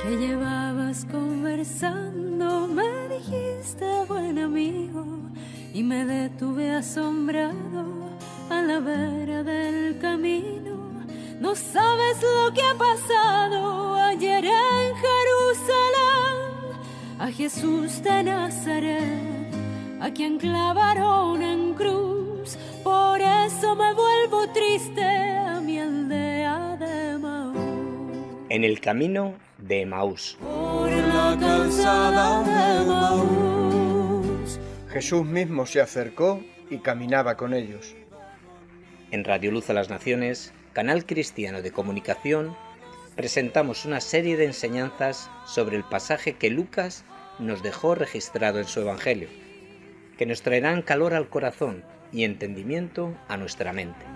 Que llevabas conversando, me dijiste buen amigo, y me detuve asombrado a la vera del camino. No sabes lo que ha pasado ayer en Jerusalén, a Jesús de Nazaret, a quien clavaron en cruz. Por eso me vuelvo triste a mi aldea de Maús. En el camino de Emaús. Por la calzada de Maús. Jesús mismo se acercó y caminaba con ellos. En Radio Luz a las Naciones, canal cristiano de comunicación, presentamos una serie de enseñanzas sobre el pasaje que Lucas nos dejó registrado en su Evangelio, que nos traerán calor al corazón y entendimiento a nuestra mente.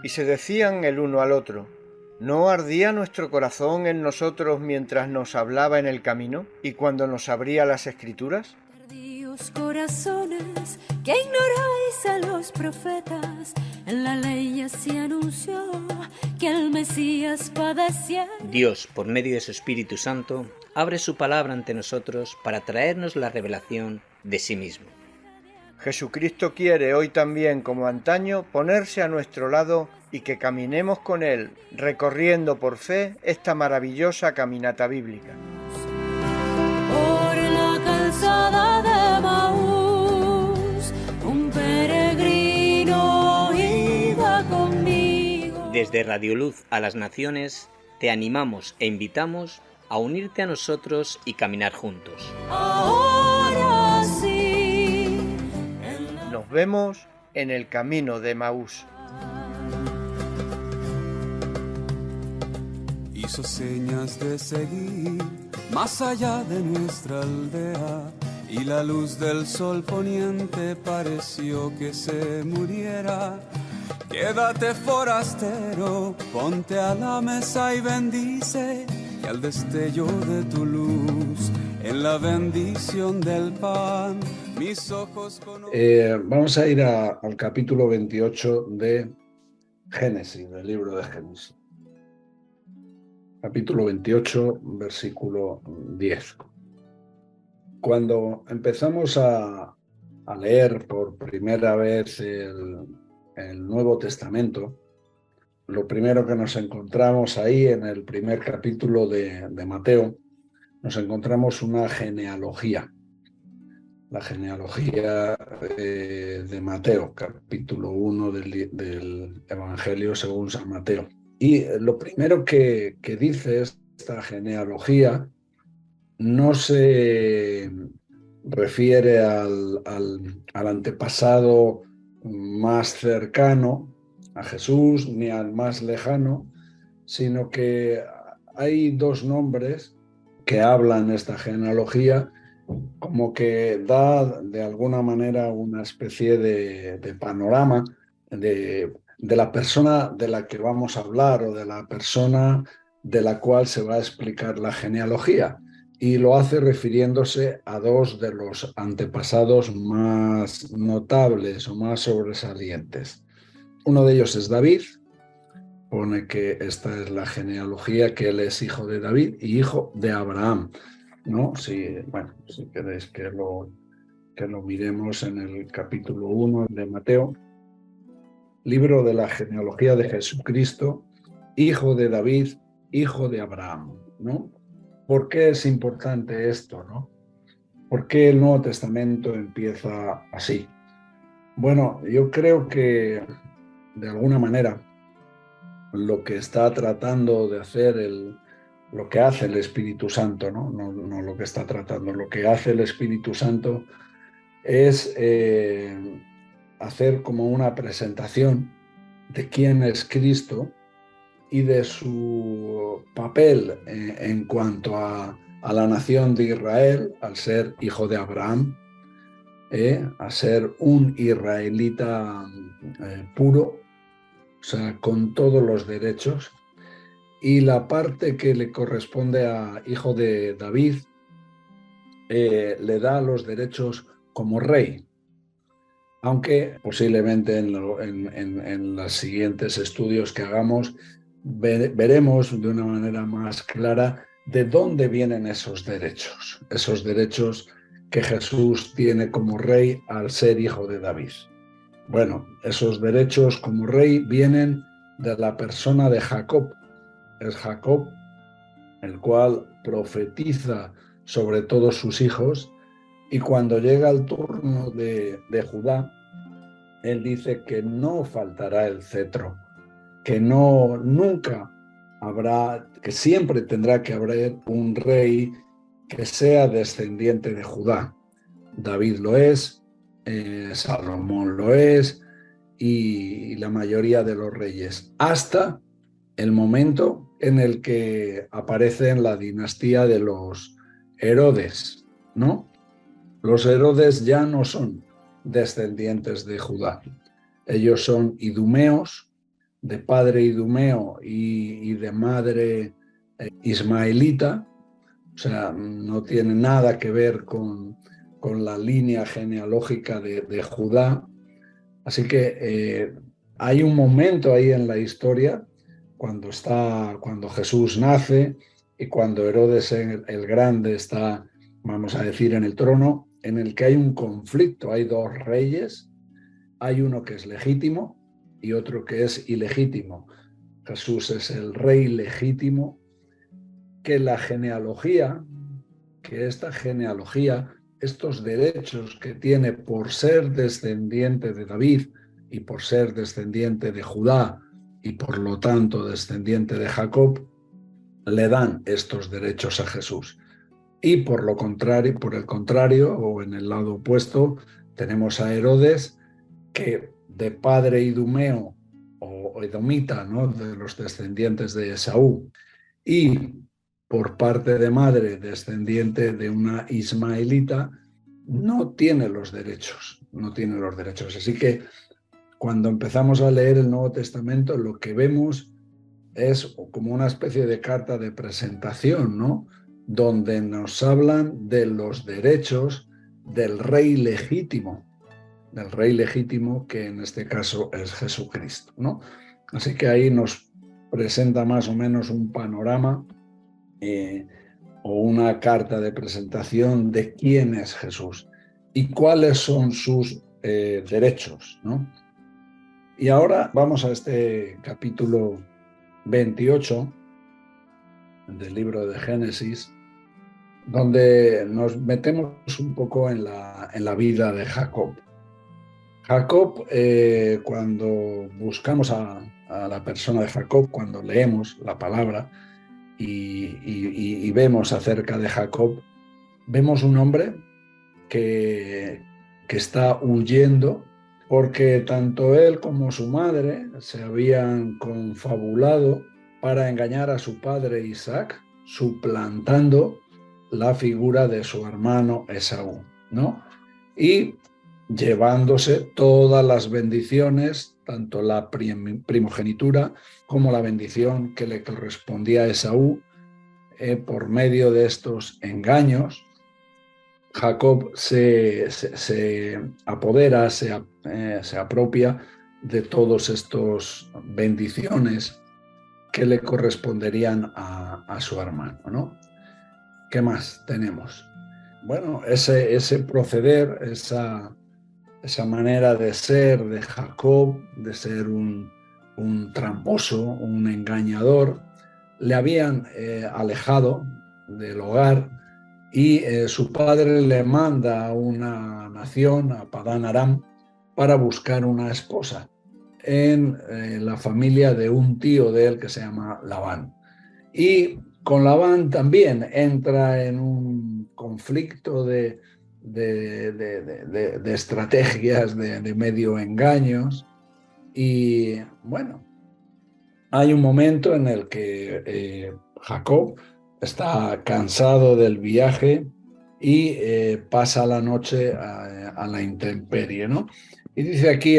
Y se decían el uno al otro: ¿no ardía nuestro corazón en nosotros mientras nos hablaba en el camino y cuando nos abría las Escrituras? Tardíos corazones que ignoráis a los profetas, en la ley ya se anunció que el Mesías padecía. Dios, por medio de su Espíritu Santo, abre su palabra ante nosotros para traernos la revelación de sí mismo. Jesucristo quiere hoy también, como antaño, ponerse a nuestro lado y que caminemos con Él, recorriendo por fe esta maravillosa caminata bíblica. Por la calzada de Maús, un peregrino iba conmigo. Desde Radio Luz a las Naciones, te animamos e invitamos a unirte a nosotros y caminar juntos. Ahora sí. Nos vemos en el camino de Emaús. Hizo señas de seguir más allá de nuestra aldea, y la luz del sol poniente pareció que se muriera. Quédate forastero, ponte a la mesa y bendice, y al destello de tu luz, en la bendición del pan, mis ojos Vamos a ir al capítulo 28 de Génesis, del libro de Génesis. Capítulo 28, versículo 10. Cuando empezamos a leer por primera vez el Nuevo Testamento, lo primero que nos encontramos ahí en el primer capítulo de Mateo, nos encontramos una genealogía. La genealogía de Mateo, capítulo 1 del Evangelio según San Mateo. Y lo primero que dice esta genealogía no se refiere al antepasado más cercano a Jesús ni al más lejano, sino que hay dos nombres que hablan esta genealogía, como que da de alguna manera una especie de panorama de la persona de la que vamos a hablar o de la persona de la cual se va a explicar la genealogía, y lo hace refiriéndose a dos de los antepasados más notables o más sobresalientes. Uno de ellos es David. Pone que esta es la genealogía, que él es hijo de David y hijo de Abraham, ¿no? Si queréis que lo miremos en el capítulo 1 de Mateo, libro de la genealogía de Jesucristo, hijo de David, hijo de Abraham, ¿no? ¿Por qué es importante esto, no? ¿Por qué el Nuevo Testamento empieza así? Bueno, yo creo que de alguna manera lo que está tratando de hacer lo que hace el Espíritu Santo, ¿no? No lo que está tratando, lo que hace el Espíritu Santo es hacer como una presentación de quién es Cristo y de su papel en cuanto a la nación de Israel, al ser hijo de Abraham, a ser un israelita puro, o sea, con todos los derechos, y la parte que le corresponde a hijo de David le da los derechos como rey, aunque posiblemente en los siguientes estudios que hagamos veremos de una manera más clara de dónde vienen esos derechos que Jesús tiene como rey al ser hijo de David. Bueno, esos derechos como rey vienen de la persona de Jacob. Es Jacob el cual profetiza sobre todos sus hijos, y cuando llega el turno de Judá, él dice que no faltará el cetro, que nunca habrá, que siempre tendrá que haber un rey que sea descendiente de Judá. David lo es, Salomón lo es, y la mayoría de los reyes, hasta el momento en el que aparece en la dinastía de los Herodes, ¿no? Los Herodes ya no son descendientes de Judá. Ellos son idumeos, de padre idumeo y de madre ismaelita, o sea, no tiene nada que ver con la línea genealógica de Judá. Así que hay un momento ahí en la historia cuando Jesús nace y cuando Herodes el Grande está, vamos a decir, en el trono, en el que hay un conflicto. Hay dos reyes, hay uno que es legítimo y otro que es ilegítimo. Jesús es el rey legítimo, que esta genealogía, estos derechos que tiene por ser descendiente de David y por ser descendiente de Judá y por lo tanto descendiente de Jacob, le dan estos derechos a Jesús. Y por el contrario, o en el lado opuesto, tenemos a Herodes, que de padre idumeo o edomita, ¿no?, de los descendientes de Esaú, y por parte de madre descendiente de una ismaelita, no tiene los derechos. Así que cuando empezamos a leer el Nuevo Testamento, lo que vemos es como una especie de carta de presentación, ¿no?, donde nos hablan de los derechos del rey legítimo, que en este caso es Jesucristo, ¿no? Así que ahí nos presenta más o menos un panorama o una carta de presentación de quién es Jesús y cuáles son sus derechos, ¿no? Y ahora vamos a este capítulo 28 del libro de Génesis, donde nos metemos un poco en la vida de Jacob. Jacob, cuando buscamos a la persona de Jacob, cuando leemos la palabra y vemos acerca de Jacob, vemos un hombre que está huyendo porque tanto él como su madre se habían confabulado para engañar a su padre Isaac, suplantando la figura de su hermano Esaú, ¿no? Y llevándose todas las bendiciones, tanto la primogenitura como la bendición que le correspondía a Esaú. Por medio de estos engaños, Jacob se apodera, se apropia de todas estas bendiciones que le corresponderían a su hermano, ¿no? ¿Qué más tenemos? Bueno, ese proceder, esa manera de ser de Jacob, de ser un tramposo, un engañador, le habían alejado del hogar, y su padre le manda a una nación, a Padán Aram, para buscar una esposa en la familia de un tío de él que se llama Labán. Y con Labán también entra en un conflicto de estrategias, de medio engaños. Y bueno, hay un momento en el que Jacob está cansado del viaje y pasa la noche a la intemperie, ¿no? Y dice aquí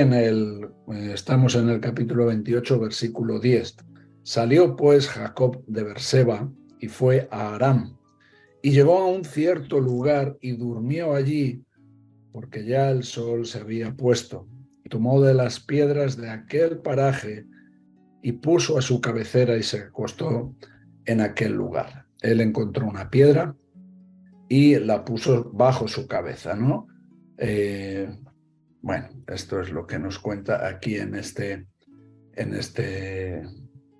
estamos en el capítulo 28, versículo 10. Salió pues Jacob de Berseba y fue a Aram, y llegó a un cierto lugar y durmió allí, porque ya el sol se había puesto. Tomó de las piedras de aquel paraje y puso a su cabecera y se acostó en aquel lugar. Él encontró una piedra y la puso bajo su cabeza, ¿no? Bueno, esto es lo que nos cuenta aquí en este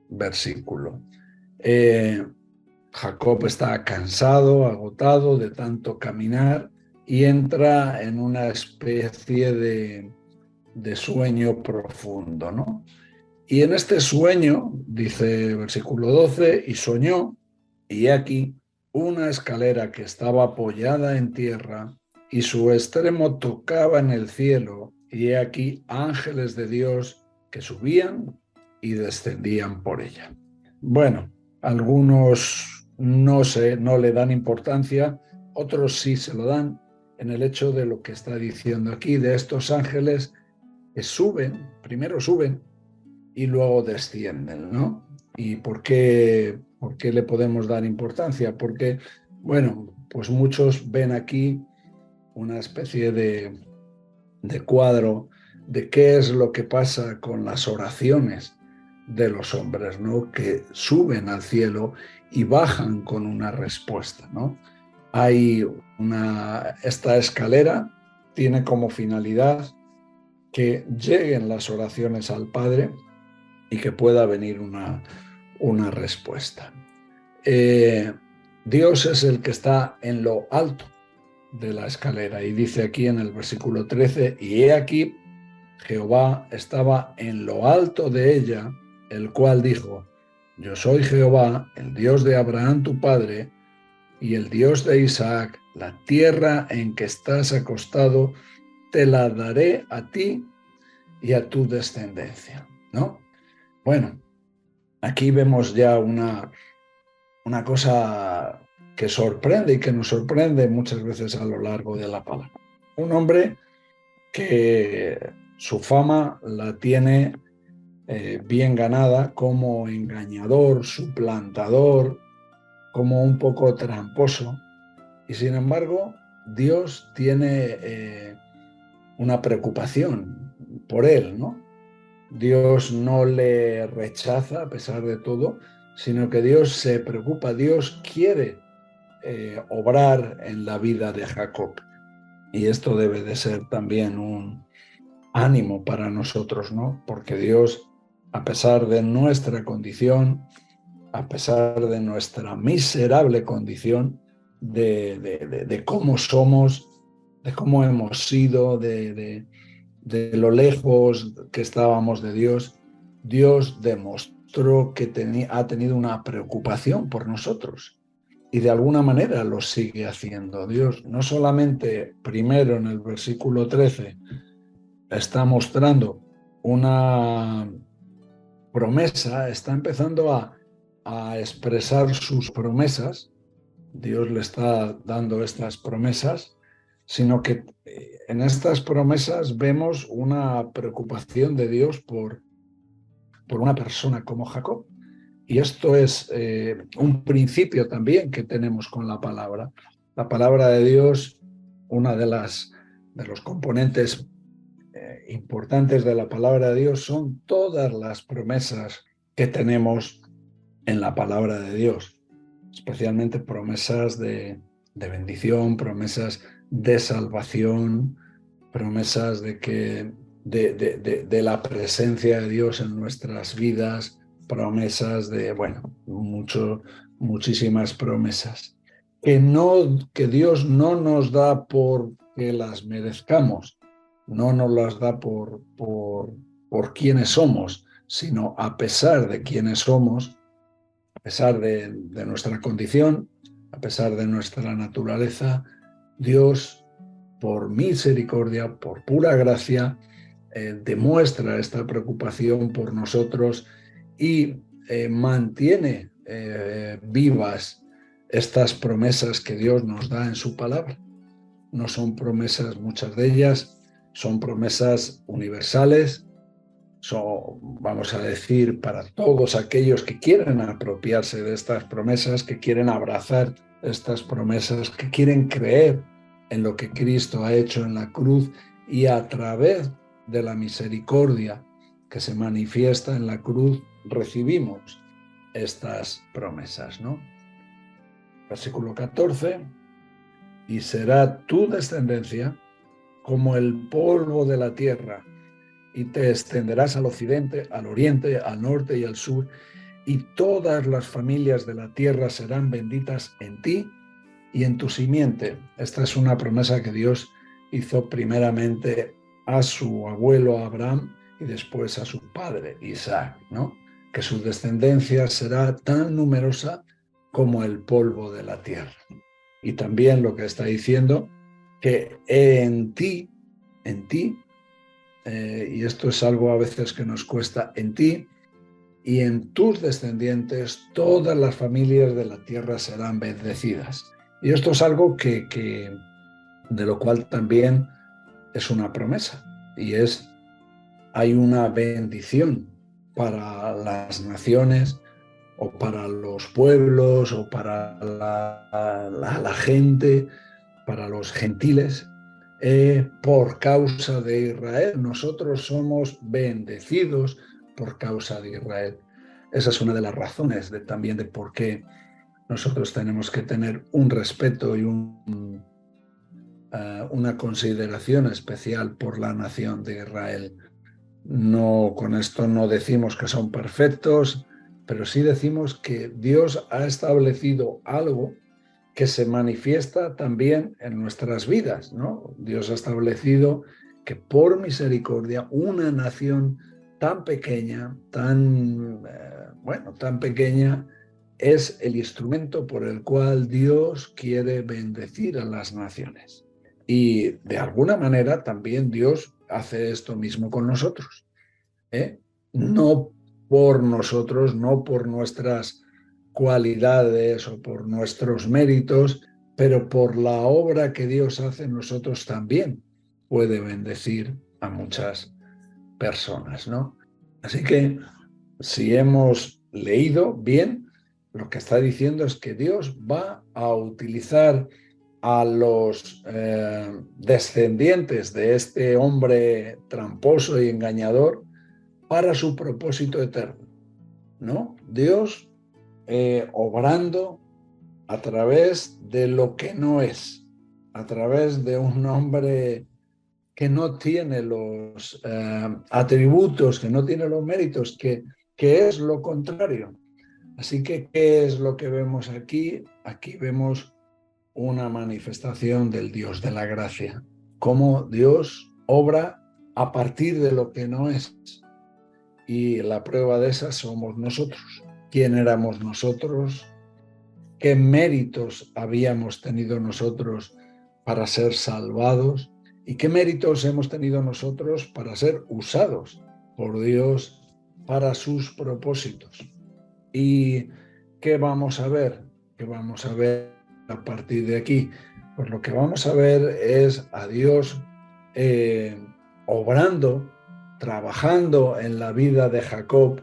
versículo. Jacob está cansado, agotado de tanto caminar y entra en una especie de sueño profundo, ¿no? Y en este sueño, dice el versículo 12, y soñó, y he aquí una escalera que estaba apoyada en tierra, y su extremo tocaba en el cielo, y he aquí ángeles de Dios que subían y descendían por ella. Bueno, algunos no le dan importancia, otros sí se lo dan en el hecho de lo que está diciendo aquí, de estos ángeles que primero suben y luego descienden, ¿no? ¿Y por qué le podemos dar importancia? Porque, bueno, pues muchos ven aquí una especie de cuadro de qué es lo que pasa con las oraciones de los hombres, ¿no? Que suben al cielo y bajan con una respuesta, ¿no? Esta escalera tiene como finalidad que lleguen las oraciones al Padre y que pueda venir una respuesta. Dios es el que está en lo alto de la escalera y dice aquí en el versículo 13, y he aquí Jehová estaba en lo alto de ella, el cual dijo, yo soy Jehová, el Dios de Abraham tu padre, y el Dios de Isaac, la tierra en que estás acostado, te la daré a ti y a tu descendencia, ¿no? Bueno, aquí vemos ya una cosa que sorprende y que nos sorprende muchas veces a lo largo de la palabra. Un hombre que su fama la tiene bien ganada como engañador, suplantador, como un poco tramposo. Y sin embargo, Dios tiene una preocupación por él, ¿no? Dios no le rechaza a pesar de todo, sino que Dios se preocupa, Dios quiere obrar en la vida de Jacob. Y esto debe de ser también un ánimo para nosotros, ¿no? Porque Dios, a pesar de nuestra condición, a pesar de nuestra miserable condición, de cómo somos, de cómo hemos sido, de lo lejos que estábamos de Dios, Dios demostró que ha tenido una preocupación por nosotros y de alguna manera lo sigue haciendo. Dios no solamente primero en el versículo 13 está mostrando una promesa, está empezando a expresar sus promesas, Dios le está dando estas promesas, sino que en estas promesas vemos una preocupación de Dios por una persona como Jacob. Y esto es un principio también que tenemos con la palabra. La palabra de Dios, una de los componentes importantes de la palabra de Dios son todas las promesas que tenemos en la palabra de Dios, especialmente promesas de bendición, promesas de salvación, promesas de la presencia de Dios en nuestras vidas, promesas de, muchísimas promesas. Que Dios no nos da porque las merezcamos, no nos las da por quienes somos, sino a pesar de quienes somos, a pesar de nuestra condición, a pesar de nuestra naturaleza, Dios, por misericordia, por pura gracia, demuestra esta preocupación por nosotros y mantiene vivas estas promesas que Dios nos da en su palabra. no son promesas, muchas de ellas son promesas universales, vamos a decir, para todos aquellos que quieren apropiarse de estas promesas, que quieren abrazar estas promesas, que quieren creer en lo que Cristo ha hecho en la cruz y a través de la misericordia que se manifiesta en la cruz recibimos estas promesas, ¿no? Versículo 14, y será tu descendencia como el polvo de la tierra, y te extenderás al occidente, al oriente, al norte y al sur, y todas las familias de la tierra serán benditas en ti y en tu simiente. Esta es una promesa que Dios hizo primeramente a su abuelo Abraham y después a su padre Isaac, ¿no? Que su descendencia será tan numerosa como el polvo de la tierra. Y también lo que está diciendo, que en ti, y esto es algo a veces que nos cuesta, en ti y en tus descendientes todas las familias de la tierra serán bendecidas. Y esto es algo de lo cual también es una promesa, y hay una bendición para las naciones o para los pueblos o para la gente, para los gentiles, por causa de Israel. Nosotros somos bendecidos por causa de Israel. Esa es una de las razones también de por qué nosotros tenemos que tener un respeto y una consideración especial por la nación de Israel. No, con esto no decimos que son perfectos, pero sí decimos que Dios ha establecido algo que se manifiesta también en nuestras vidas, ¿no? Dios ha establecido que por misericordia una nación tan pequeña, tan pequeña, es el instrumento por el cual Dios quiere bendecir a las naciones. Y de alguna manera también Dios hace esto mismo con nosotros, no por nosotros, no por nuestras cualidades o por nuestros méritos, pero por la obra que Dios hace en nosotros también puede bendecir a muchas personas, ¿no? Así que si hemos leído bien, lo que está diciendo es que Dios va a utilizar a los descendientes de este hombre tramposo y engañador para su propósito eterno, ¿no? Dios obrando a través de lo que no es, a través de un hombre que no tiene los atributos, que no tiene los méritos, que es lo contrario. Así que, ¿qué es lo que vemos aquí? Aquí vemos una manifestación del Dios de la gracia, cómo Dios obra a partir de lo que no es. Y la prueba de esa somos nosotros. ¿Quién éramos nosotros? ¿Qué méritos habíamos tenido nosotros para ser salvados? ¿Y qué méritos hemos tenido nosotros para ser usados por Dios para sus propósitos? ¿Y qué vamos a ver? ¿Qué vamos a ver a partir de aquí? Pues lo que vamos a ver es a Dios obrando, trabajando en la vida de Jacob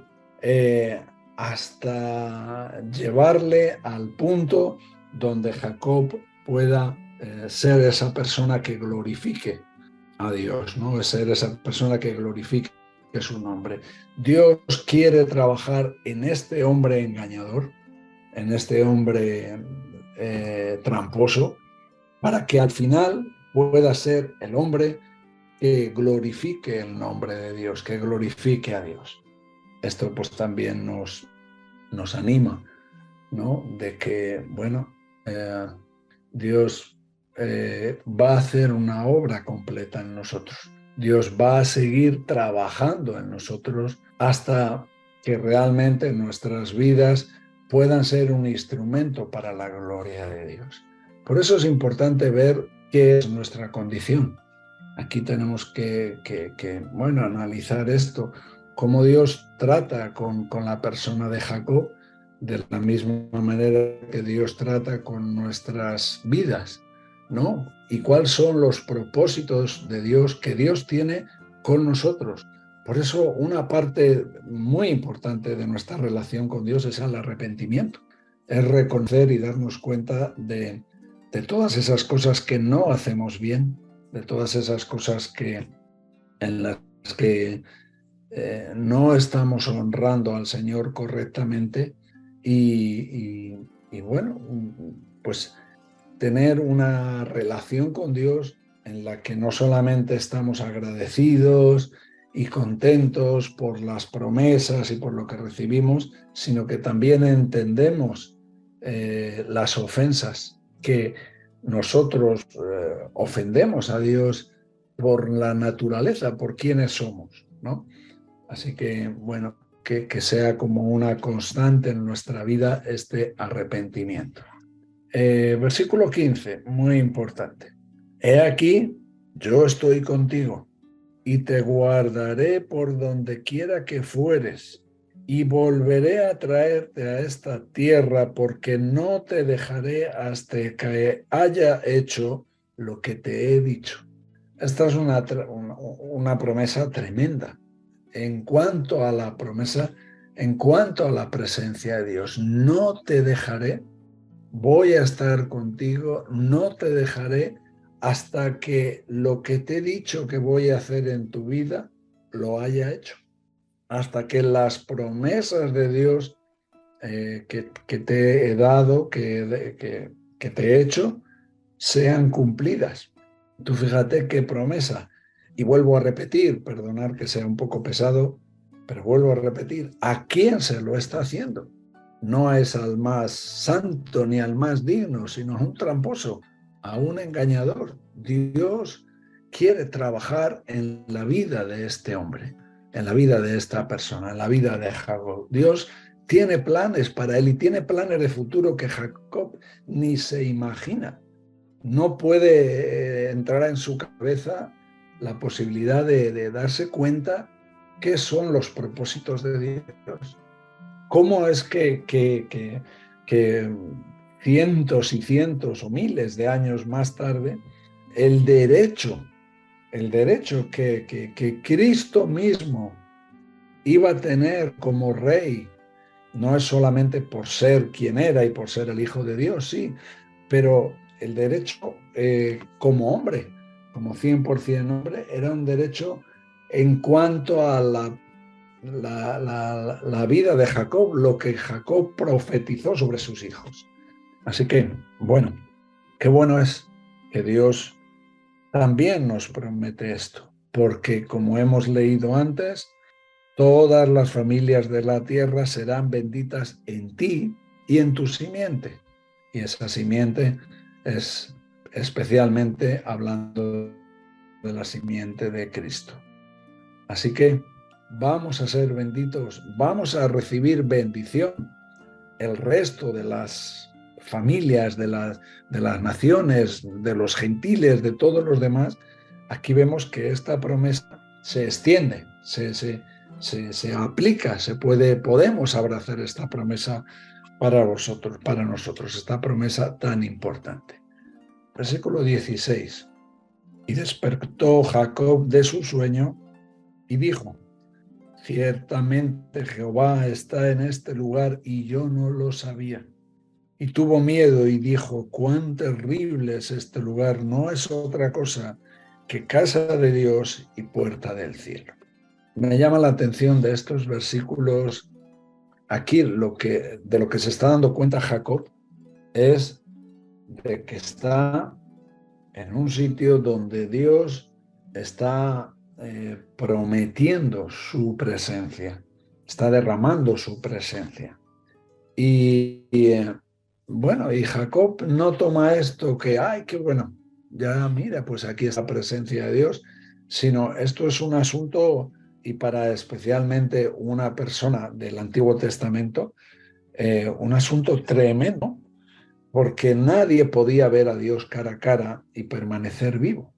hasta llevarle al punto donde Jacob pueda ser esa persona que glorifique a Dios, ¿no? Ser esa persona que glorifique su nombre. Dios quiere trabajar en este hombre engañador, en este hombre tramposo, para que al final pueda ser el hombre que glorifique el nombre de Dios, que glorifique a Dios. Esto pues también nos anima, ¿no? De que, Dios va a hacer una obra completa en nosotros. Dios va a seguir trabajando en nosotros hasta que realmente nuestras vidas puedan ser un instrumento para la gloria de Dios. Por eso es importante ver qué es nuestra condición. Aquí tenemos que analizar esto, cómo Dios trata con la persona de Jacob, de la misma manera que Dios trata con nuestras vidas. ¿no? ¿Y cuáles son los propósitos de Dios que Dios tiene con nosotros? Por eso una parte muy importante de nuestra relación con Dios es el arrepentimiento, es reconocer y darnos cuenta de todas esas cosas que no hacemos bien, de todas esas cosas en las que no estamos honrando al Señor correctamente y bueno, pues tener una relación con Dios en la que no solamente estamos agradecidos y contentos por las promesas y por lo que recibimos, sino que también entendemos las ofensas que nosotros ofendemos a Dios por la naturaleza, por quienes somos, ¿no? Así que, bueno, que sea como una constante en nuestra vida este arrepentimiento. Versículo 15, muy importante. He aquí, yo estoy contigo y te guardaré por donde quiera que fueres y volveré a traerte a esta tierra porque no te dejaré hasta que haya hecho lo que te he dicho. Esta es una promesa tremenda. En cuanto a la promesa, en cuanto a la presencia de Dios, no te dejaré, voy a estar contigo, no te dejaré hasta que lo que te he dicho que voy a hacer en tu vida lo haya hecho. Hasta que las promesas de Dios que te he dado, que te he hecho, sean cumplidas. Tú fíjate qué promesa. Y vuelvo a repetir, perdonar que sea un poco pesado, pero vuelvo a repetir, ¿a quién se lo está haciendo? No es al más santo ni al más digno, sino a un tramposo, a un engañador. Dios quiere trabajar en la vida de este hombre, en la vida de esta persona, en la vida de Jacob. Dios tiene planes para él y tiene planes de futuro que Jacob ni se imagina. No puede entrar en su cabeza la posibilidad de darse cuenta qué son los propósitos de Dios. ¿Cómo es que cientos y cientos o miles de años más tarde el derecho que Cristo mismo iba a tener como rey, no es solamente por ser quien era y por ser el Hijo de Dios, sí, pero el derecho como hombre, como 100% hombre, era un derecho en cuanto a la vida de Jacob, lo que Jacob profetizó sobre sus hijos. Así que, bueno, qué bueno es que Dios también nos promete esto, porque como hemos leído antes, todas las familias de la tierra serán benditas en ti y en tu simiente. Y esa simiente es especialmente hablando de la simiente de Cristo. Así que vamos a ser benditos, vamos a recibir bendición. El resto de las familias, de las naciones, de los gentiles, de todos los demás, aquí vemos que esta promesa se extiende, se aplica, podemos abrazar esta promesa para vosotros, para nosotros, esta promesa tan importante. Versículo 16. Y despertó Jacob de su sueño y dijo: ciertamente Jehová está en este lugar y yo no lo sabía. Y tuvo miedo y dijo: cuán terrible es este lugar, no es otra cosa que casa de Dios y puerta del cielo. Me llama la atención de estos versículos, aquí de lo que se está dando cuenta Jacob es de que está en un sitio donde Dios está prometiendo su presencia, está derramando su presencia. Y Jacob no toma esto que, ay, qué bueno, ya mira, pues aquí está la presencia de Dios, sino esto es un asunto, y para especialmente una persona del Antiguo Testamento, un asunto tremendo, porque nadie podía ver a Dios cara a cara y permanecer vivo.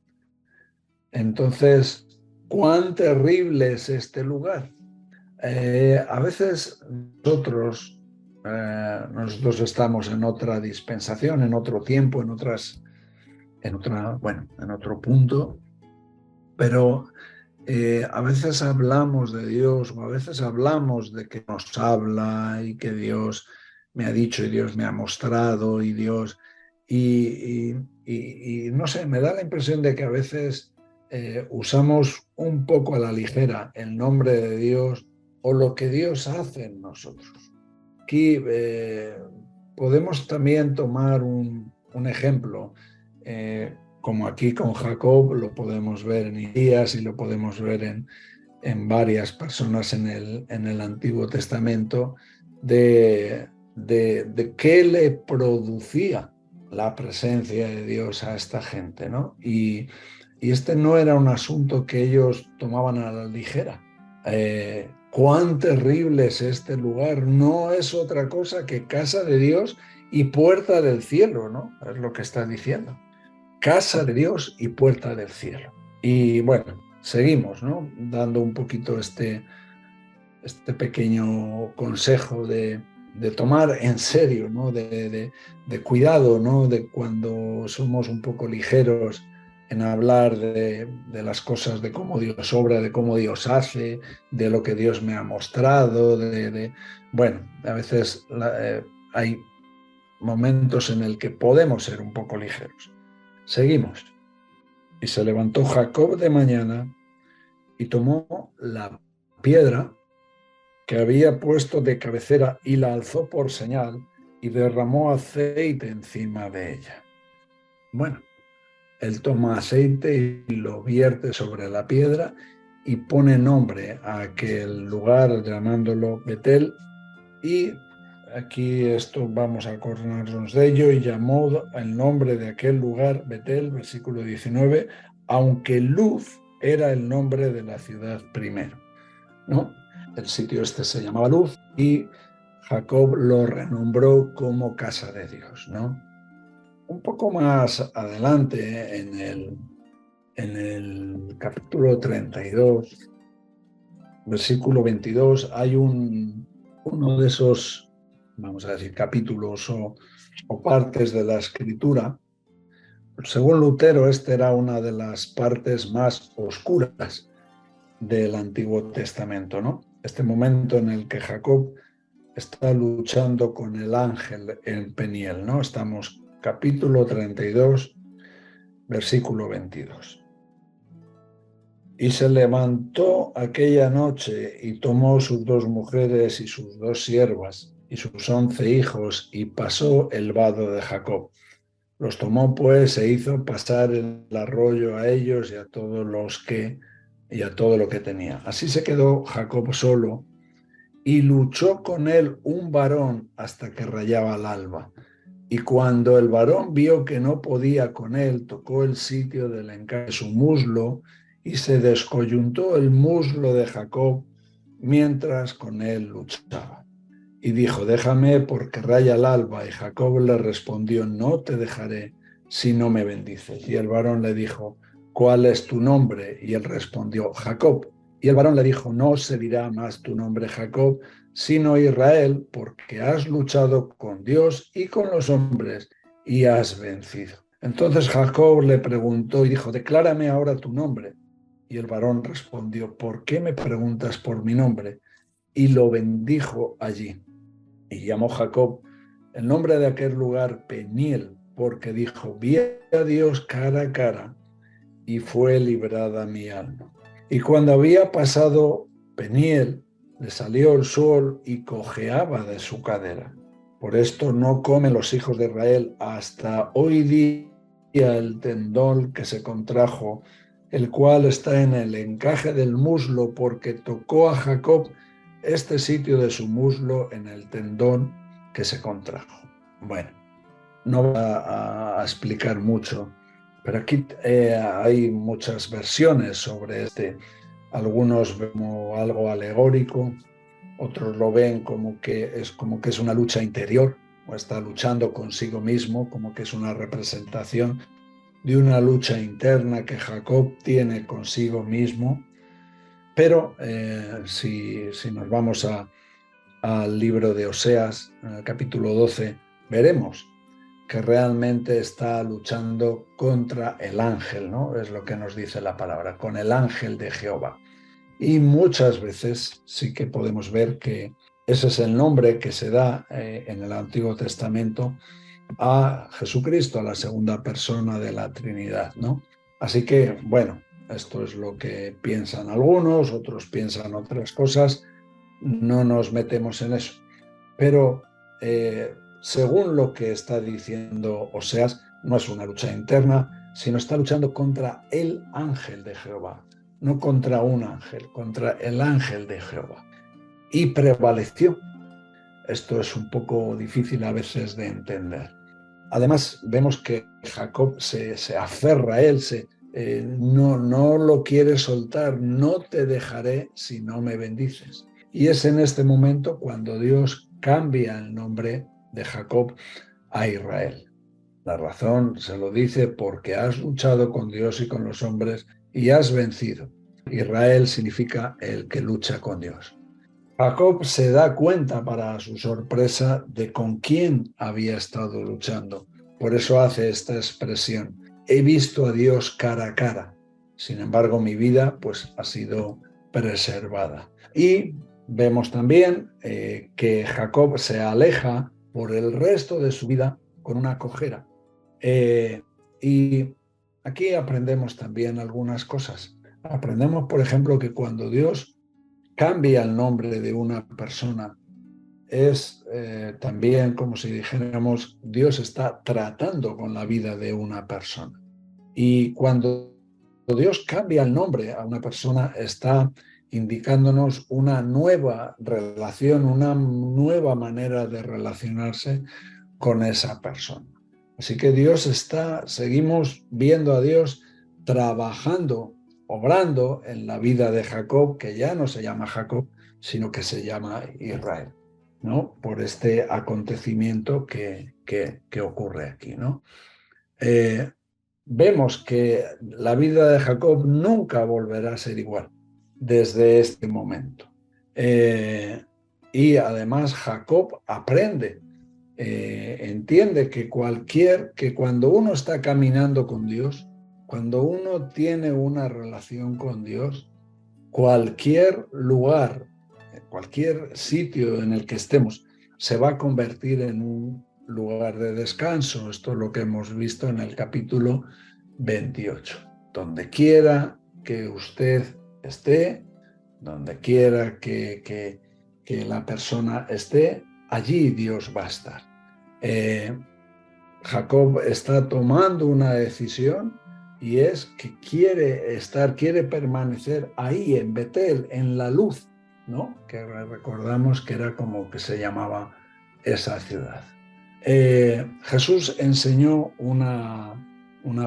Entonces, ¿cuán terrible es este lugar? A veces nosotros estamos en otra dispensación, en otro tiempo, en en otro punto, pero a veces hablamos de Dios, o a veces hablamos de que nos habla y que Dios me ha dicho y Dios me ha mostrado y Dios... Y no sé, me da la impresión de que a veces usamos un poco a la ligera el nombre de Dios o lo que Dios hace en nosotros. Aquí podemos también tomar un ejemplo, como aquí con Jacob, lo podemos ver en Isaías y lo podemos ver en varias personas en el Antiguo Testamento, de qué le producía la presencia de Dios a esta gente, ¿no? Y este no era un asunto que ellos tomaban a la ligera. Cuán terrible es este lugar, no es otra cosa que casa de Dios y puerta del cielo, ¿no? Es lo que está diciendo. Casa de Dios y puerta del cielo. Y bueno, seguimos, ¿no? Dando un poquito este pequeño consejo de tomar en serio, ¿no? De cuidado, ¿no? De cuando somos un poco ligeros en hablar de las cosas, de cómo Dios obra, de cómo Dios hace, de lo que Dios me ha mostrado, bueno, a veces hay momentos en el que podemos ser un poco ligeros. Seguimos. Y se levantó Jacob de mañana y tomó la piedra que había puesto de cabecera y la alzó por señal y derramó aceite encima de ella. Bueno, él toma aceite y lo vierte sobre la piedra y pone nombre a aquel lugar llamándolo Betel, y aquí esto vamos a acordarnos de ello, y llamó el nombre de aquel lugar Betel, versículo 19, aunque Luz era el nombre de la ciudad primero, ¿no? El sitio este se llamaba Luz y Jacob lo renombró como casa de Dios, ¿no? Un poco más adelante, en el capítulo 32, versículo 22, hay uno de esos, vamos a decir, capítulos o partes de la Escritura. Según Lutero, esta era una de las partes más oscuras del Antiguo Testamento, ¿no? Este momento en el que Jacob está luchando con el ángel en Peniel, ¿no? Estamos capítulo 32, versículo 22. Y se levantó aquella noche y tomó sus 2 mujeres y sus 2 siervas y sus 11 hijos y pasó el vado de Jacob. Los tomó pues e hizo pasar el arroyo a ellos y a todo lo que tenía. Así se quedó Jacob solo y luchó con él un varón hasta que rayaba el alba. Y cuando el varón vio que no podía con él, tocó el sitio del encaje de su muslo y se descoyuntó el muslo de Jacob mientras con él luchaba. Y dijo, déjame porque raya el alba. Y Jacob le respondió, no te dejaré si no me bendices. Y el varón le dijo, ¿cuál es tu nombre? Y él respondió, Jacob. Y el varón le dijo, no se dirá más tu nombre Jacob, sino Israel, porque has luchado con Dios y con los hombres y has vencido. Entonces Jacob le preguntó y dijo, declárame ahora tu nombre. Y el varón respondió, ¿por qué me preguntas por mi nombre? Y lo bendijo allí. Y llamó Jacob el nombre de aquel lugar Peniel, porque dijo, vi a Dios cara a cara y fue librada mi alma. Y cuando había pasado Peniel, le salió el sol y cojeaba de su cadera. Por esto no comen los hijos de Israel hasta hoy día el tendón que se contrajo, el cual está en el encaje del muslo, porque tocó a Jacob este sitio de su muslo en el tendón que se contrajo. Bueno, no voy a explicar mucho, pero aquí hay muchas versiones sobre este. Algunos ven como algo alegórico, otros lo ven como que es una lucha interior, o está luchando consigo mismo, como que es una representación de una lucha interna que Jacob tiene consigo mismo. Pero si nos vamos al libro de Oseas, en el capítulo 12, veremos que realmente está luchando contra el ángel, ¿no? Es lo que nos dice la palabra, con el ángel de Jehová. Y muchas veces sí que podemos ver que ese es el nombre que se da en el Antiguo Testamento a Jesucristo, a la segunda persona de la Trinidad, ¿no? Así que, bueno, esto es lo que piensan algunos, otros piensan otras cosas, no nos metemos en eso. Pero según lo que está diciendo Oseas, no es una lucha interna, sino está luchando contra el ángel de Jehová, no contra un ángel, contra el ángel de Jehová. Y prevaleció. Esto es un poco difícil a veces de entender. Además, vemos que Jacob se aferra a él, no lo quiere soltar, no te dejaré si no me bendices. Y es en este momento cuando Dios cambia el nombre de Jacob a Israel. La razón se lo dice porque has luchado con Dios y con los hombres y has vencido. Israel significa el que lucha con Dios. Jacob se da cuenta, para su sorpresa, de con quién había estado luchando. Por eso hace esta expresión: he visto a Dios cara a cara. Sin embargo, mi vida pues ha sido preservada. Y vemos también que Jacob se aleja por el resto de su vida con una cojera. Y aquí aprendemos también algunas cosas. Aprendemos, por ejemplo, que cuando Dios cambia el nombre de una persona, es también como si dijéramos, Dios está tratando con la vida de una persona. Y cuando Dios cambia el nombre a una persona, está indicándonos una nueva relación, una nueva manera de relacionarse con esa persona. Así que seguimos viendo a Dios trabajando, obrando en la vida de Jacob, que ya no se llama Jacob, sino que se llama Israel, ¿no? Por este acontecimiento que ocurre aquí, ¿no? Vemos que la vida de Jacob nunca volverá a ser igual desde este momento. Y además Jacob aprende, entiende que cuando uno está caminando con Dios, cuando uno tiene una relación con Dios, cualquier lugar, cualquier sitio en el que estemos, se va a convertir en un lugar de descanso. Esto es lo que hemos visto en el capítulo 28. Donde quiera que usted esté, donde quiera que la persona esté, allí Dios va a estar. Jacob está tomando una decisión, y es que quiere permanecer ahí en Betel, en la luz, ¿no? Que recordamos que era como que se llamaba esa ciudad. Jesús enseñó una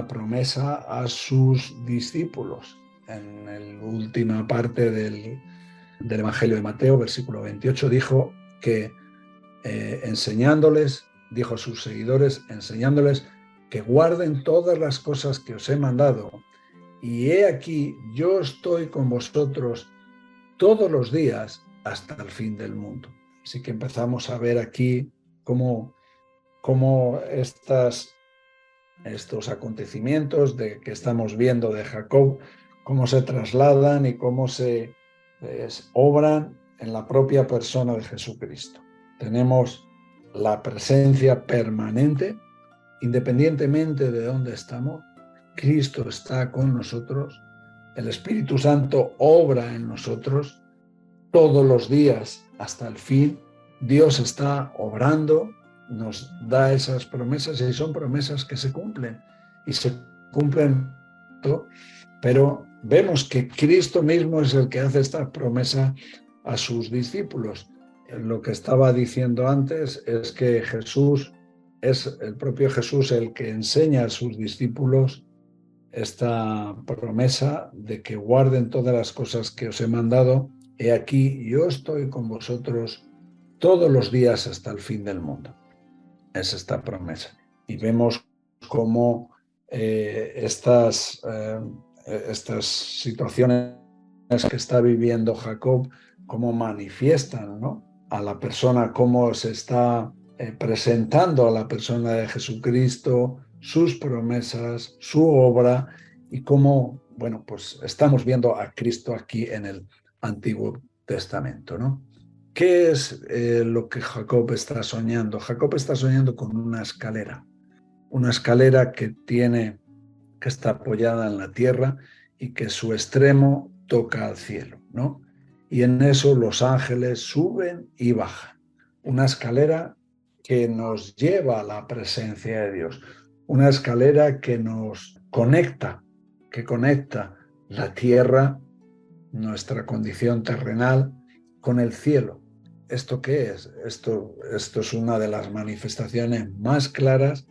promesa a sus discípulos en la última parte del Evangelio de Mateo, versículo 28, dijo que dijo a sus seguidores, enseñándoles que guarden todas las cosas que os he mandado. Y he aquí, yo estoy con vosotros todos los días hasta el fin del mundo. Así que empezamos a ver aquí cómo estos acontecimientos que estamos viendo de Jacob, cómo se trasladan y cómo se obran en la propia persona de Jesucristo. Tenemos la presencia permanente. Independientemente de dónde estamos, Cristo está con nosotros, el Espíritu Santo obra en nosotros todos los días hasta el fin. Dios está obrando, nos da esas promesas y son promesas que se cumplen y se cumplen, pero vemos que Cristo mismo es el que hace esta promesa a sus discípulos. Lo que estaba diciendo antes es que es el propio Jesús el que enseña a sus discípulos esta promesa de que guarden todas las cosas que os he mandado. He aquí, yo estoy con vosotros todos los días hasta el fin del mundo. Es esta promesa. Y vemos cómo estas situaciones que está viviendo Jacob, cómo manifiestan, ¿no?, a la persona, cómo se está presentando a la persona de Jesucristo, sus promesas, su obra y cómo, bueno, pues estamos viendo a Cristo aquí en el Antiguo Testamento, ¿no? ¿Qué es lo que Jacob está soñando? Jacob está soñando con una escalera que está apoyada en la tierra y que su extremo toca al cielo, ¿no? Y en eso los ángeles suben y bajan. Una escalera que nos lleva a la presencia de Dios. Una escalera que nos conecta, la tierra, nuestra condición terrenal, con el cielo. ¿Esto qué es? Esto es una de las manifestaciones más claras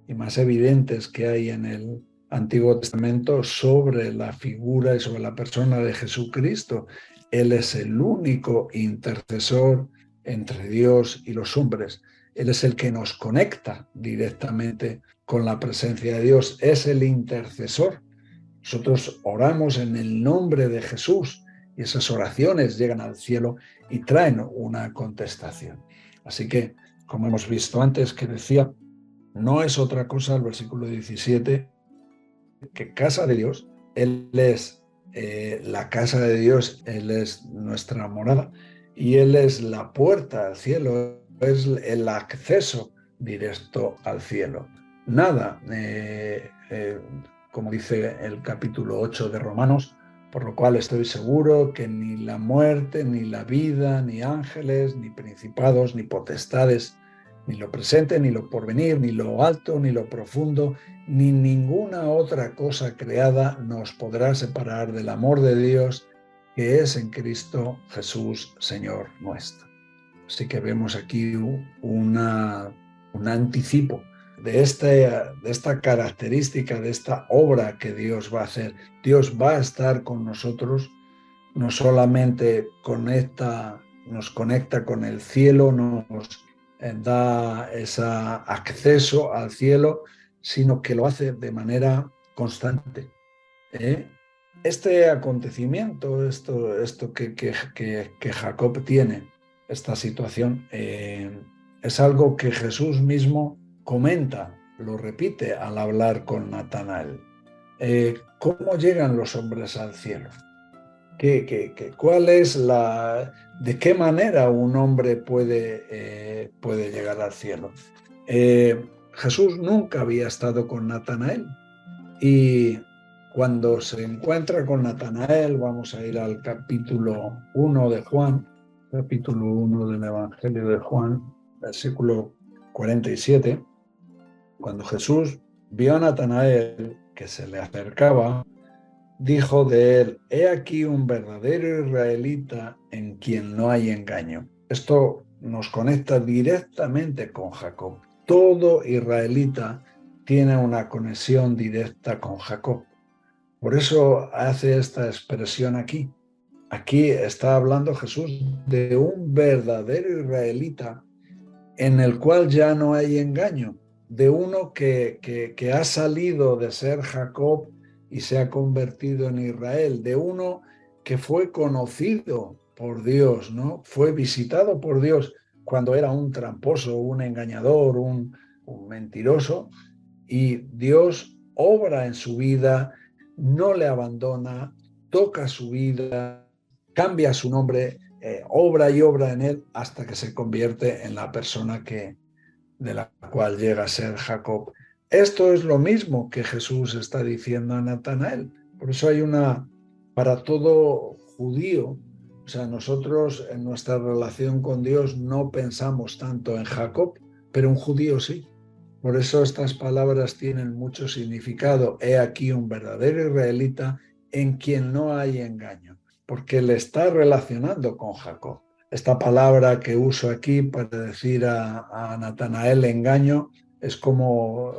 y más evidentes que hay en el Antiguo Testamento sobre la figura y sobre la persona de Jesucristo. Él es el único intercesor entre Dios y los hombres. Él es el que nos conecta directamente con la presencia de Dios. Es el intercesor. Nosotros oramos en el nombre de Jesús y esas oraciones llegan al cielo y traen una contestación. Así que, como hemos visto antes, que decía, no es otra cosa el versículo 17 que casa de Dios. Él es la casa de Dios, Él es nuestra morada y Él es la puerta al cielo, es el acceso directo al cielo. Nada, como dice el capítulo 8 de Romanos, por lo cual estoy seguro que ni la muerte, ni la vida, ni ángeles, ni principados, ni potestades, ni lo presente, ni lo porvenir, ni lo alto, ni lo profundo, ni ninguna otra cosa creada nos podrá separar del amor de Dios que es en Cristo Jesús, Señor nuestro. Así que vemos aquí un anticipo de esta característica, de esta obra que Dios va a hacer. Dios va a estar con nosotros, no solamente nos conecta con el cielo, nos da ese acceso al cielo, sino que lo hace de manera constante. Este acontecimiento, esto que Jacob tiene, esta situación, es algo que Jesús mismo comenta, lo repite al hablar con Natanael. ¿Cómo llegan los hombres al cielo? ¿Cuál es de qué manera un hombre puede llegar al cielo? Jesús nunca había estado con Natanael y cuando se encuentra con Natanael, vamos a ir al capítulo 1 de Juan, capítulo 1 del Evangelio de Juan, versículo 47, cuando Jesús vio a Natanael que se le acercaba, dijo de él, he aquí un verdadero israelita en quien no hay engaño. Esto nos conecta directamente con Jacob. Todo israelita tiene una conexión directa con Jacob. Por eso hace esta expresión aquí. Aquí está hablando Jesús de un verdadero israelita en el cual ya no hay engaño, de uno que ha salido de ser Jacob y se ha convertido en Israel, de uno que fue conocido por Dios, ¿no? Fue visitado por Dios cuando era un tramposo, un engañador, un mentiroso, y Dios obra en su vida, no le abandona, toca su vida, cambia su nombre, obra y obra en él hasta que se convierte en la persona de la cual llega a ser Jacob. Esto es lo mismo que Jesús está diciendo a Natanael. Por eso para todo judío, o sea, nosotros en nuestra relación con Dios no pensamos tanto en Jacob, pero un judío sí. Por eso estas palabras tienen mucho significado. He aquí un verdadero israelita en quien no hay engaño, porque le está relacionando con Jacob. Esta palabra que uso aquí para decir a Natanael engaño es como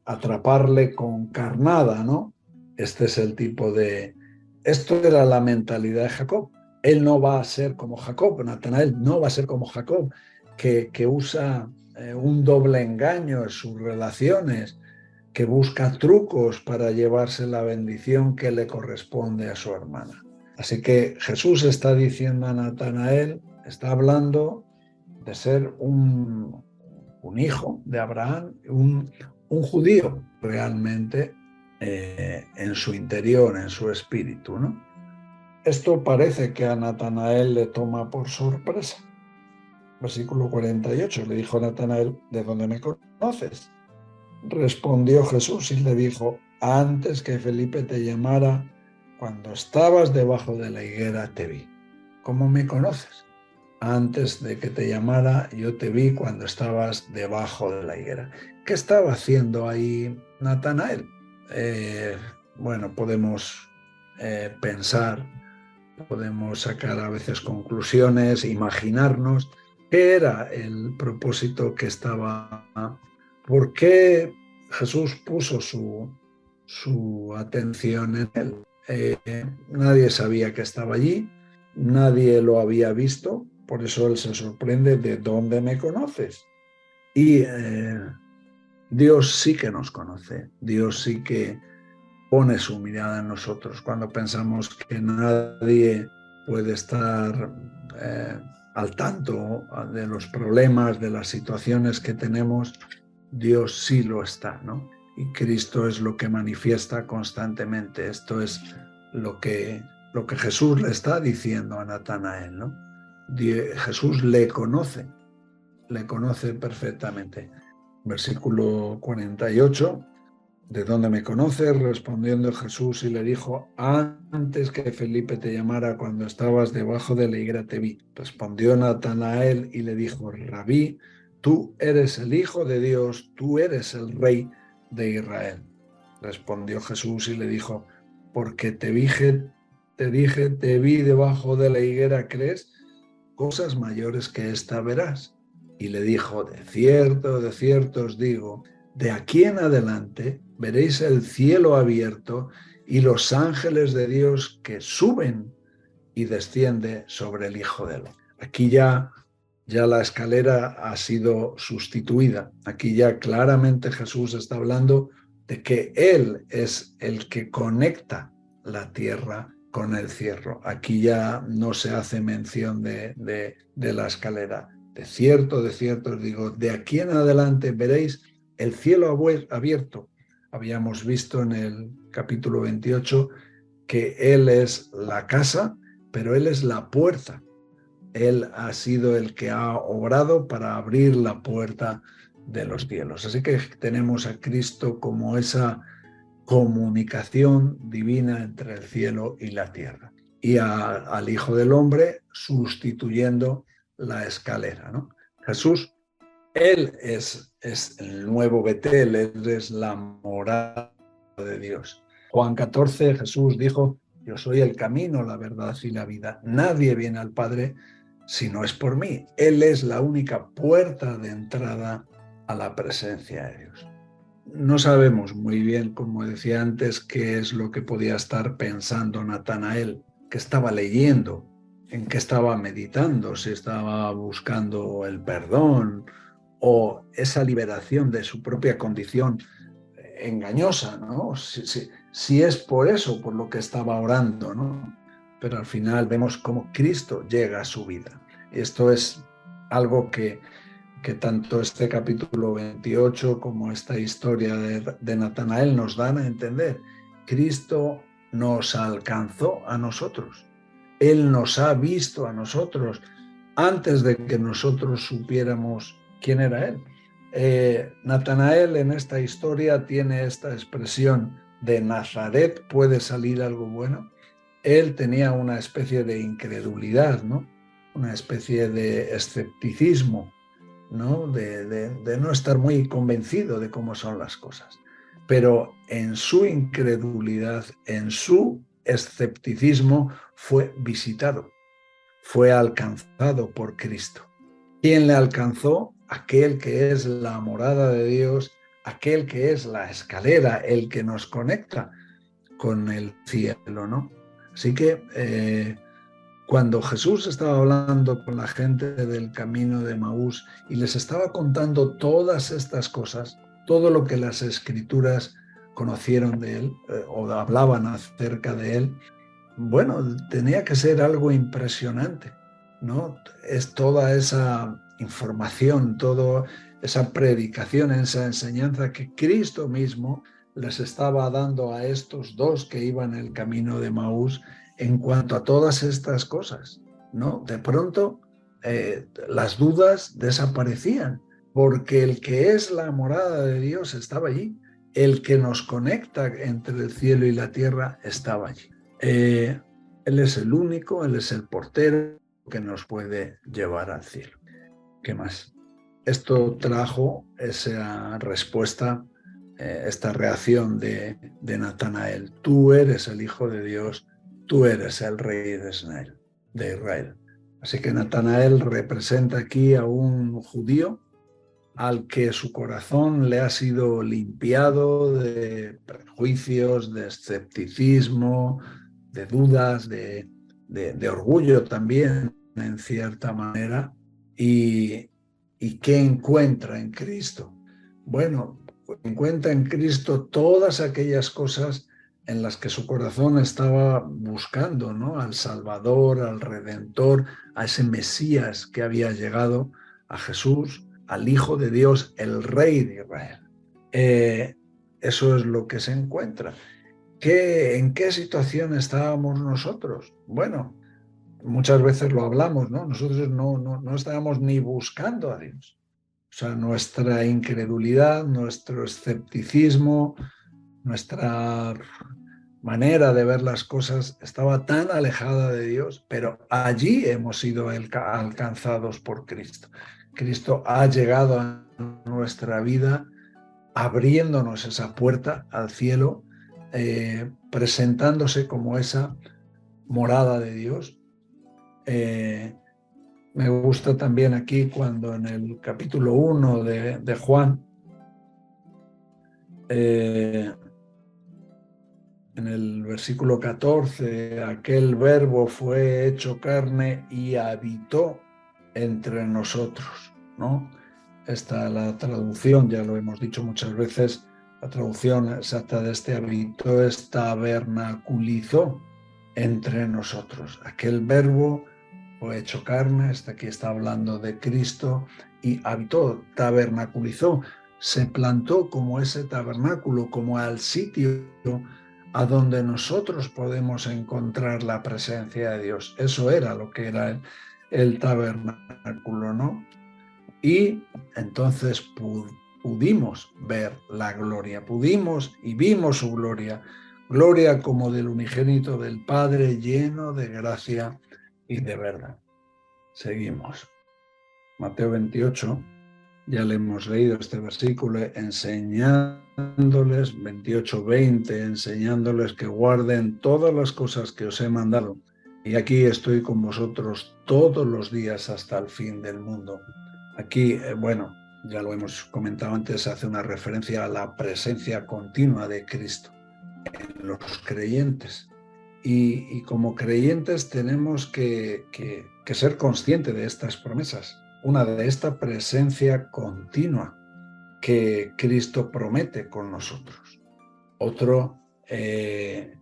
atraparle con carnada, ¿no? Este es el tipo de... Esto era la mentalidad de Jacob. Él no va a ser como Jacob, Natanael no va a ser como Jacob, que usa un doble engaño en sus relaciones, que busca trucos para llevarse la bendición que le corresponde a su hermana. Así que Jesús está diciendo a Natanael, está hablando de ser un un hijo de Abraham, un judío realmente en su interior, en su espíritu, ¿no? Esto parece que a Natanael le toma por sorpresa. Versículo 48, le dijo Natanael: ¿de dónde me conoces? Respondió Jesús y le dijo: antes que Felipe te llamara, cuando estabas debajo de la higuera te vi. ¿Cómo me conoces? Antes de que te llamara, yo te vi cuando estabas debajo de la higuera. ¿Qué estaba haciendo ahí Natanael? Bueno, podemos pensar, podemos sacar a veces conclusiones, imaginarnos qué era el propósito que estaba, por qué Jesús puso su atención en él. Nadie sabía que estaba allí, nadie lo había visto, por eso él se sorprende: ¿de dónde me conoces? Y Dios sí que nos conoce, Dios sí que pone su mirada en nosotros. Cuando pensamos que nadie puede estar al tanto de los problemas, de las situaciones que tenemos, Dios sí lo está, ¿no? Y Cristo es lo que manifiesta constantemente. Esto es lo que Jesús le está diciendo a Natanael, ¿no? Jesús le conoce perfectamente. Versículo 48, ¿de dónde me conoces? Respondiendo Jesús y le dijo: antes que Felipe te llamara, cuando estabas debajo de la higuera te vi. Respondió Natanael y le dijo: Rabí, tú eres el Hijo de Dios, tú eres el Rey de Israel. Respondió Jesús y le dijo: porque te dije, te vi debajo de la higuera, ¿crees? Cosas mayores que esta verás. Y le dijo: de cierto os digo, de aquí en adelante veréis el cielo abierto y los ángeles de Dios que suben y descienden sobre el Hijo del Hombre. Aquí ya la escalera ha sido sustituida. Aquí ya claramente Jesús está hablando de que Él es el que conecta la tierra con el cielo. Aquí ya no se hace mención de la escalera. De cierto os digo, de aquí en adelante veréis el cielo abierto. Habíamos visto en el capítulo 28 que Él es la casa, pero Él es la puerta. Él ha sido el que ha obrado para abrir la puerta de los cielos. Así que tenemos a Cristo como esa comunicación divina entre el cielo y la tierra. Y al Hijo del Hombre sustituyendo la escalera, ¿no? Jesús, Él es el nuevo Betel, Él es la morada de Dios. Juan 14, Jesús dijo: yo soy el camino, la verdad y la vida. Nadie viene al Padre si no es por mí. Él es la única puerta de entrada a la presencia de Dios. No sabemos muy bien, como decía antes, qué es lo que podía estar pensando Natanael, qué estaba leyendo, en qué estaba meditando, si estaba buscando el perdón o esa liberación de su propia condición engañosa, ¿no? Si es por eso, por lo que estaba orando, ¿no? Pero al final vemos cómo Cristo llega a su vida. Esto es algo que tanto este capítulo 28 como esta historia de Natanael nos dan a entender. Cristo nos alcanzó a nosotros. Él nos ha visto a nosotros antes de que nosotros supiéramos quién era Él. Natanael en esta historia tiene esta expresión: de Nazaret puede salir algo bueno. Él tenía una especie de incredulidad, ¿no? Una especie de escepticismo, ¿no? De no estar muy convencido de cómo son las cosas. Pero en su incredulidad, en su escepticismo, fue visitado, fue alcanzado por Cristo. ¿Quién le alcanzó? Aquel que es la morada de Dios, aquel que es la escalera, el que nos conecta con el cielo, ¿no? Así que cuando Jesús estaba hablando con la gente del camino de Emaús y les estaba contando todas estas cosas, todo lo que las Escrituras conocieron de él o hablaban acerca de él, bueno, tenía que ser algo impresionante, ¿no? Es toda esa información, todo esa predicación, esa enseñanza que Cristo mismo les estaba dando a estos dos que iban el camino de Maús en cuanto a todas estas cosas, ¿no? De pronto las dudas desaparecían, porque el que es la morada de Dios estaba allí, el que nos conecta entre el cielo y la tierra estaba allí. Él es el único, Él es el portero que nos puede llevar al cielo. ¿Qué más? Esto trajo esa respuesta, esta reacción de Natanael. Tú eres el Hijo de Dios, tú eres el Rey de Israel. Así que Natanael representa aquí a un judío al que su corazón le ha sido limpiado de prejuicios, de escepticismo, de dudas, de orgullo también, en cierta manera. ¿Y qué encuentra en Cristo? Bueno, encuentra en Cristo todas aquellas cosas en las que su corazón estaba buscando, ¿no? Al Salvador, al Redentor, a ese Mesías que había llegado, a Jesús, al Hijo de Dios, el Rey de Israel. Eso es lo que se encuentra. ¿En qué situación estábamos nosotros? Bueno, muchas veces lo hablamos, ¿no? Nosotros no estábamos ni buscando a Dios. O sea, nuestra incredulidad, nuestro escepticismo, nuestra manera de ver las cosas estaba tan alejada de Dios, pero allí hemos sido alcanzados por Cristo. Cristo ha llegado a nuestra vida abriéndonos esa puerta al cielo, presentándose como esa morada de Dios. Me gusta también aquí cuando en el capítulo 1 de Juan, en el versículo 14, aquel verbo fue hecho carne y habitó entre nosotros, ¿no? Esta la traducción, ya lo hemos dicho muchas veces, la traducción exacta de este habitó es tabernaculizó entre nosotros. Aquel verbo fue hecho carne, aquí está hablando de Cristo, y habitó, tabernaculizó, se plantó como ese tabernáculo, como al sitio a donde nosotros podemos encontrar la presencia de Dios. Eso era lo que era el tabernáculo, ¿no? Y entonces pudimos ver la gloria, pudimos y vimos su gloria, gloria como del unigénito del Padre, lleno de gracia y de verdad. Seguimos. Mateo 28, ya le hemos leído este versículo, enseñándoles, 28:20, enseñándoles que guarden todas las cosas que os he mandado. Y aquí estoy con vosotros todos los días hasta el fin del mundo. Aquí, bueno, ya lo hemos comentado antes, hace una referencia a la presencia continua de Cristo en los creyentes. Y como creyentes tenemos que ser conscientes de estas promesas. Una de esta presencia continua que Cristo promete con nosotros. Otro de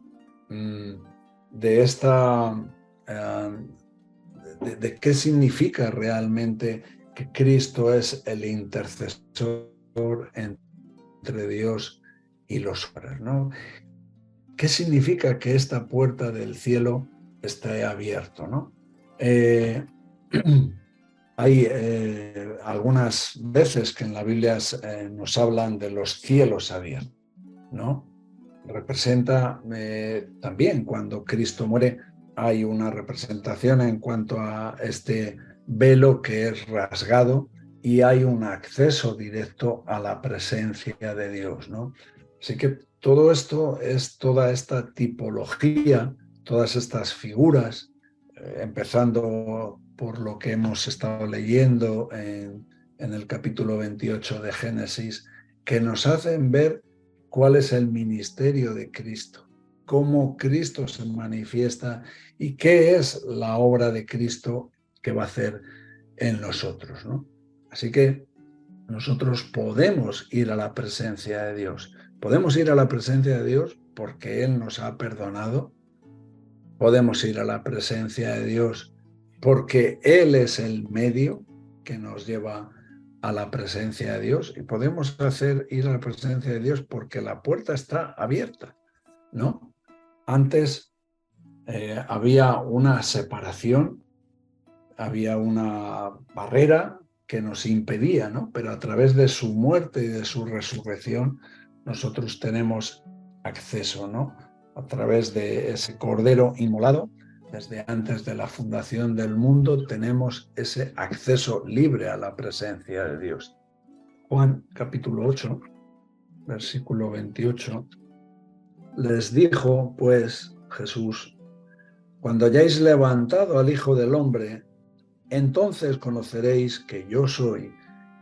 qué significa realmente que Cristo es el intercesor entre Dios y los hombres, ¿no? ¿Qué significa que esta puerta del cielo esté abierta, ¿no? Hay algunas veces que en la Biblia nos hablan de los cielos abiertos, ¿no? Representa también cuando Cristo muere, hay una representación en cuanto a este velo que es rasgado y hay un acceso directo a la presencia de Dios, ¿no? Así que todo esto es toda esta tipología, todas estas figuras, empezando por lo que hemos estado leyendo en el capítulo 28 de Génesis, que nos hacen ver cuál es el ministerio de Cristo, cómo Cristo se manifiesta y qué es la obra de Cristo que va a hacer en nosotros, ¿no? Así que nosotros podemos ir a la presencia de Dios. Podemos ir a la presencia de Dios porque Él nos ha perdonado. Podemos ir a la presencia de Dios porque Él es el medio que nos lleva a la presencia de Dios, y podemos hacer ir a la presencia de Dios porque la puerta está abierta, ¿no? Antes había una separación, había una barrera que nos impedía, ¿no? Pero a través de su muerte y de su resurrección nosotros tenemos acceso, ¿no? A través de ese Cordero inmolado, desde antes de la fundación del mundo, tenemos ese acceso libre a la presencia de Dios. Juan capítulo 8, versículo 28, les dijo pues Jesús: cuando hayáis levantado al Hijo del Hombre, entonces conoceréis que yo soy,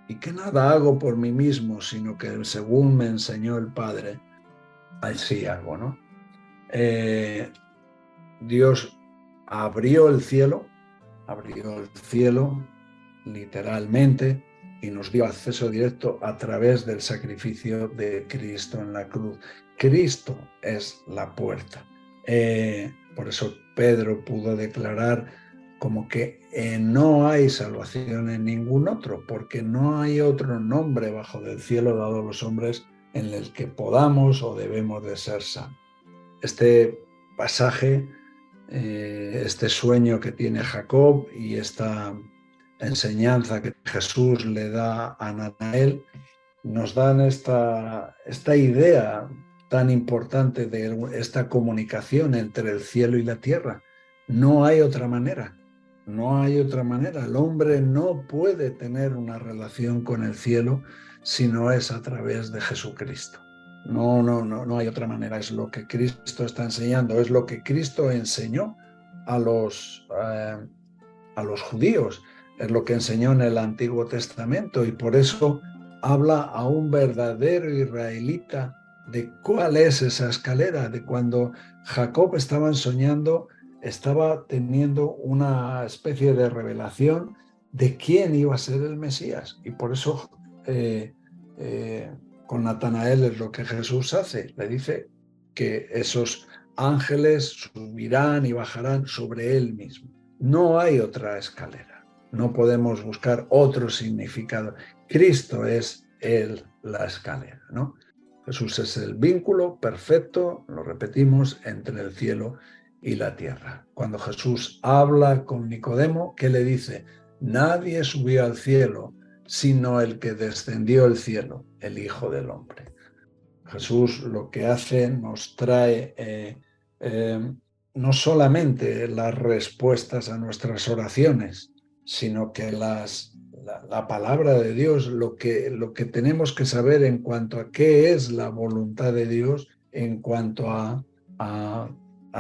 y que nada hago por mí mismo, sino que según me enseñó el Padre, así hago, ¿no? Dios abrió el cielo literalmente, y nos dio acceso directo a través del sacrificio de Cristo en la cruz. Cristo es la puerta. Por eso Pedro pudo declarar como que no hay salvación en ningún otro, porque no hay otro nombre bajo del cielo dado a los hombres en el que podamos o debemos de ser salvos. Este pasaje, este sueño que tiene Jacob y esta enseñanza que Jesús le da a Natanael, nos dan esta idea tan importante de esta comunicación entre el cielo y la tierra. No hay otra manera. No hay otra manera. El hombre no puede tener una relación con el cielo si no es a través de Jesucristo. No hay otra manera. Es lo que Cristo está enseñando, es lo que Cristo enseñó a los judíos, es lo que enseñó en el Antiguo Testamento, y por eso habla a un verdadero israelita de cuál es esa escalera, de cuando Jacob estaba soñando, estaba teniendo una especie de revelación de quién iba a ser el Mesías, y por eso con Natanael es lo que Jesús hace, le dice que esos ángeles subirán y bajarán sobre él mismo. No hay otra escalera, no podemos buscar otro significado. Cristo es la escalera, ¿no? Jesús es el vínculo perfecto, lo repetimos, entre el cielo y la tierra. Cuando Jesús habla con Nicodemo, ¿qué le dice? Nadie subió al cielo, sino el que descendió al cielo, el Hijo del Hombre. Jesús lo que hace, nos trae no solamente las respuestas a nuestras oraciones, sino que la palabra de Dios, lo que tenemos que saber en cuanto a qué es la voluntad de Dios, en cuanto a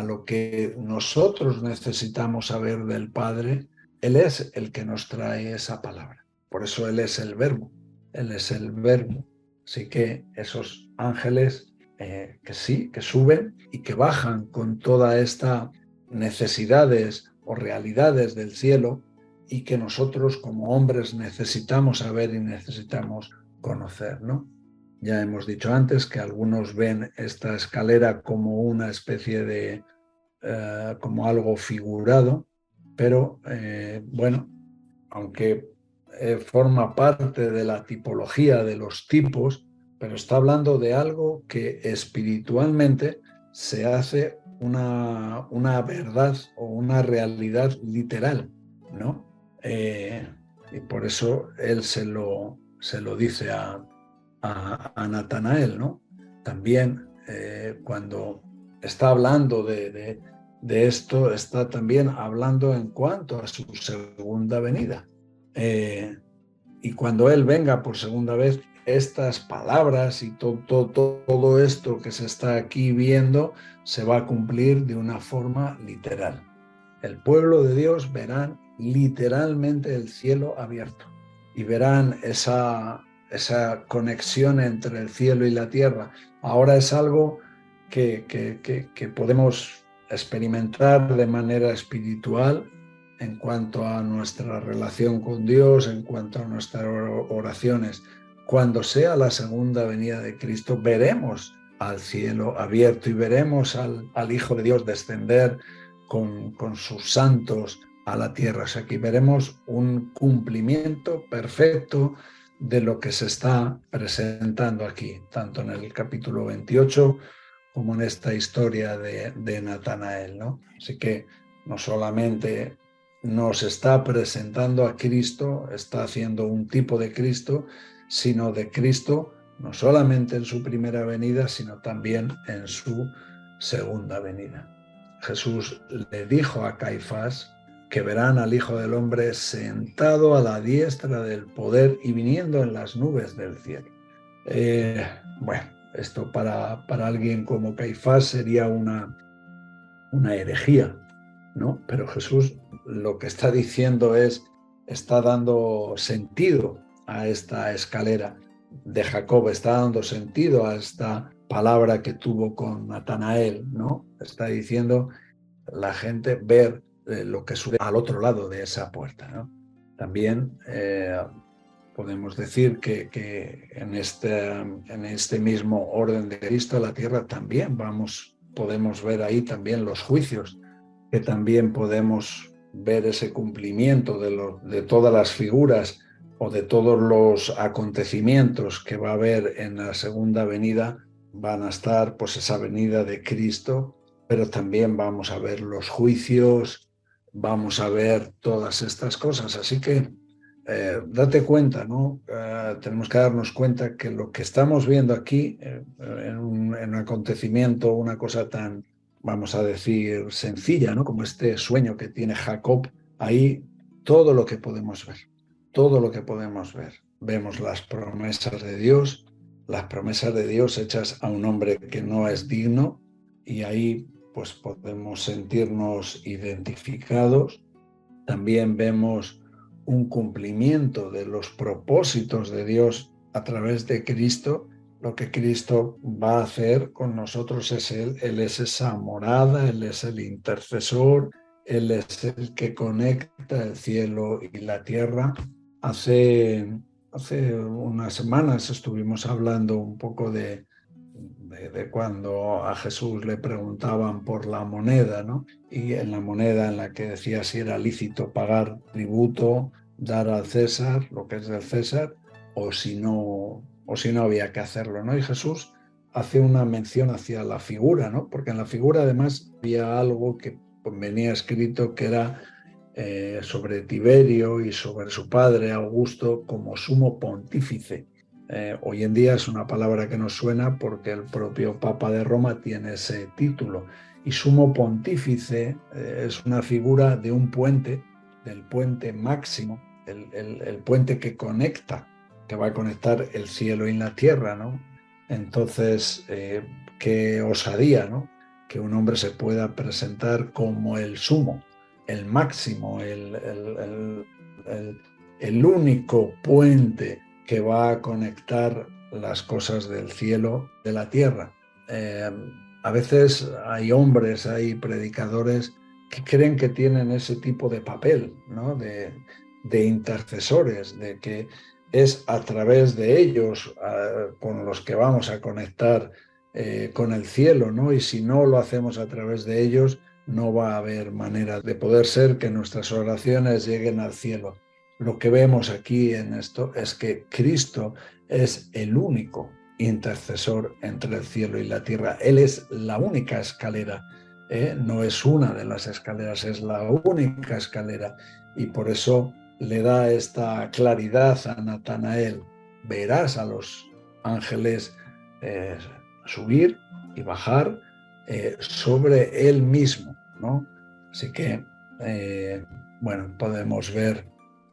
lo que nosotros necesitamos saber del Padre. Él es el que nos trae esa palabra. Por eso Él es el Verbo. Él es el Verbo. Así que esos ángeles que suben y que bajan con todas estas necesidades o realidades del cielo, y que nosotros como hombres necesitamos saber y necesitamos conocer, ¿no? Ya hemos dicho antes que algunos ven esta escalera como una especie de, como algo figurado, pero bueno, aunque forma parte de la tipología de los tipos, pero está hablando de algo que espiritualmente se hace una verdad o una realidad literal, ¿no? Y por eso él se lo dice a Natanael, ¿no? También cuando está hablando de esto, está también hablando en cuanto a su segunda venida. Y cuando él venga por segunda vez, estas palabras y todo esto que se está aquí viendo se va a cumplir de una forma literal. El pueblo de Dios verán literalmente el cielo abierto y verán esa conexión entre el cielo y la tierra. Ahora es algo que podemos experimentar de manera espiritual en cuanto a nuestra relación con Dios, en cuanto a nuestras oraciones. Cuando sea la segunda venida de Cristo, veremos al cielo abierto y veremos al Hijo de Dios descender con sus santos a la tierra. O sea, aquí veremos un cumplimiento perfecto de lo que se está presentando aquí, tanto en el capítulo 28 como en esta historia de Natanael, ¿no? Así que no solamente nos está presentando a Cristo, está haciendo un tipo de Cristo, sino de Cristo no solamente en su primera venida, sino también en su segunda venida. Jesús le dijo a Caifás que verán al Hijo del Hombre sentado a la diestra del poder y viniendo en las nubes del cielo. Bueno, esto para alguien como Caifás sería una herejía, ¿no? Pero Jesús lo que está diciendo está dando sentido a esta escalera de Jacob, está dando sentido a esta palabra que tuvo con Natanael, ¿no? Está diciendo la gente ver lo que sube al otro lado de esa puerta, ¿no? También podemos decir que en este mismo orden de Cristo, la tierra también podemos ver ahí también los juicios, que también podemos ver ese cumplimiento de todas las figuras o de todos los acontecimientos que va a haber en la segunda venida. Van a estar pues esa venida de Cristo, pero también vamos a ver los juicios, vamos a ver todas estas cosas. Así que date cuenta, ¿no? Tenemos que darnos cuenta que lo que estamos viendo aquí en un acontecimiento, una cosa tan, vamos a decir, sencilla, ¿no? Como este sueño que tiene Jacob, ahí todo lo que podemos ver, todo lo que podemos ver. Vemos las promesas de Dios hechas a un hombre que no es digno, y ahí pues podemos sentirnos identificados. También vemos un cumplimiento de los propósitos de Dios a través de Cristo. Lo que Cristo va a hacer con nosotros es Él es esa morada, Él es el intercesor, Él es el que conecta el cielo y la tierra. Hace unas semanas estuvimos hablando un poco de cuando a Jesús le preguntaban por la moneda, ¿no? Y en la moneda en la que decía si era lícito pagar tributo, dar al César lo que es del César, o si no había que hacerlo, ¿no? Y Jesús hace una mención hacia la figura, ¿no? Porque en la figura además había algo que venía escrito que era sobre Tiberio y sobre su padre Augusto como sumo pontífice. Hoy en día es una palabra que nos suena porque el propio Papa de Roma tiene ese título. Y sumo pontífice es una figura de un puente, del puente máximo, el puente que conecta, que va a conectar el cielo y la tierra, ¿no? Entonces, qué osadía, ¿no? Que un hombre se pueda presentar como el sumo, el máximo, el único puente que va a conectar las cosas del cielo de la tierra. A veces hay hombres, hay predicadores que creen que tienen ese tipo de papel, ¿no? de intercesores, de que es a través de ellos con los que vamos a conectar con el cielo, ¿no? Y si no lo hacemos a través de ellos, no va a haber manera de poder ser que nuestras oraciones lleguen al cielo. Lo que vemos aquí en esto es que Cristo es el único intercesor entre el cielo y la tierra. Él es la única escalera, no es una de las escaleras, es la única escalera. Y por eso le da esta claridad a Natanael. Verás a los ángeles subir y bajar sobre él mismo, ¿no? Así que, bueno, podemos ver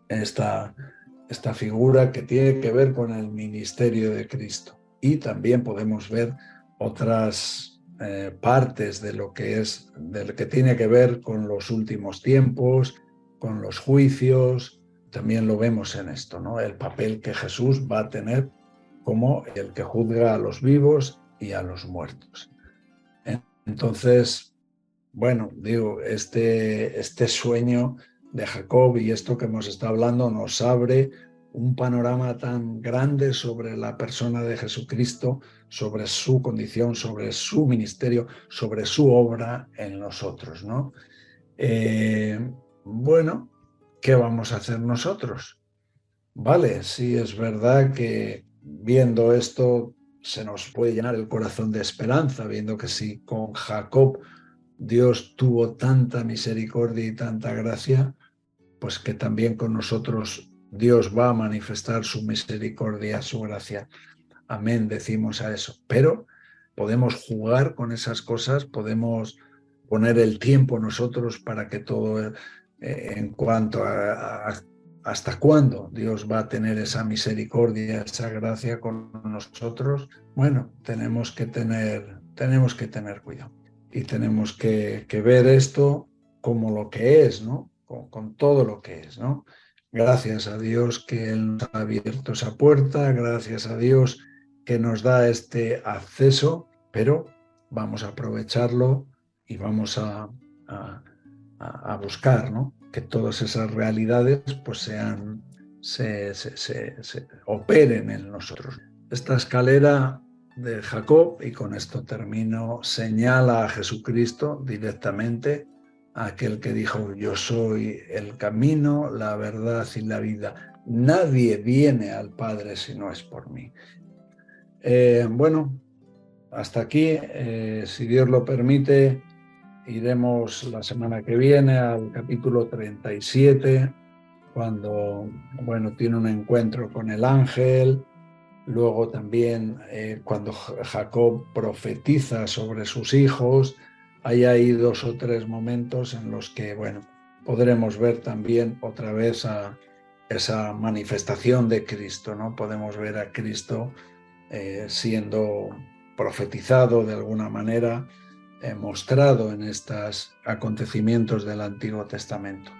esta figura que tiene que ver con el ministerio de Cristo. Y también podemos ver otras partes de lo que tiene que ver con los últimos tiempos, con los juicios. También lo vemos en esto, ¿no? El papel que Jesús va a tener como el que juzga a los vivos y a los muertos. Entonces, bueno, digo, este sueño de Jacob y esto que hemos estado hablando nos abre un panorama tan grande sobre la persona de Jesucristo, sobre su condición, sobre su ministerio, sobre su obra en nosotros, ¿no? Bueno, ¿qué vamos a hacer nosotros? Vale, sí, es verdad que viendo esto se nos puede llenar el corazón de esperanza, viendo que si con Jacob Dios tuvo tanta misericordia y tanta gracia, pues que también con nosotros Dios va a manifestar su misericordia, su gracia. Amén, decimos a eso. Pero podemos jugar con esas cosas, podemos poner el tiempo nosotros para que todo, en cuanto a hasta cuándo Dios va a tener esa misericordia, esa gracia con nosotros. Bueno, tenemos que tener cuidado y tenemos que ver esto como lo que es, ¿no? Con todo lo que es, ¿no? Gracias a Dios que Él nos ha abierto esa puerta, gracias a Dios que nos da este acceso, pero vamos a aprovecharlo y vamos a buscar, ¿no? Que todas esas realidades pues se operen en nosotros. Esta escalera de Jacob, y con esto termino, señala a Jesucristo directamente, a aquel que dijo: yo soy el camino, la verdad y la vida. Nadie viene al Padre si no es por mí. Bueno, hasta aquí, si Dios lo permite, iremos la semana que viene al capítulo 37, cuando, bueno, tiene un encuentro con el ángel. Luego también cuando Jacob profetiza sobre sus hijos. Hay ahí 2 o 3 momentos en los que, bueno, podremos ver también otra vez a esa manifestación de Cristo, ¿no? Podemos ver a Cristo siendo profetizado de alguna manera, mostrado en estos acontecimientos del Antiguo Testamento.